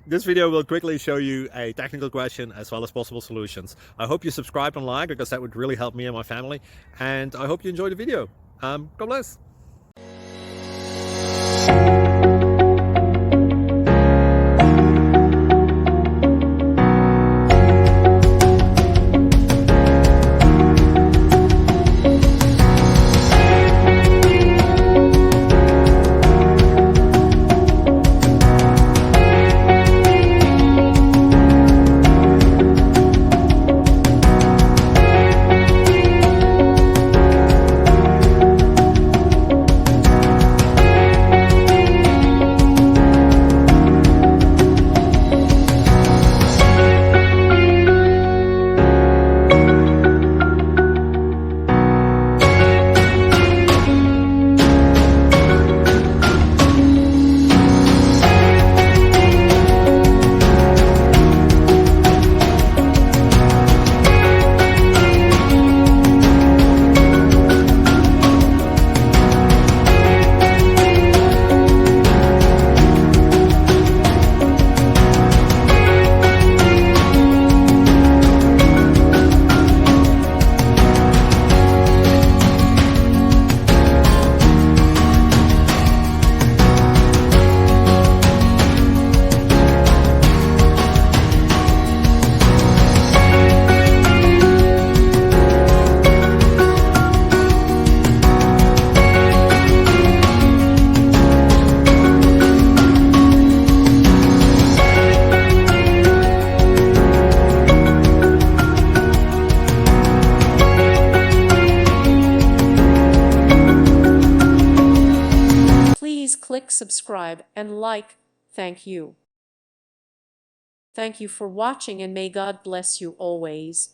This video will quickly show you a technical question as well as possible solutions. I hope you subscribe and like, because that would really help me and my family. And I hope you enjoy the video. God bless. Please click subscribe and like. Thank you. Thank you for watching, and may God bless you always.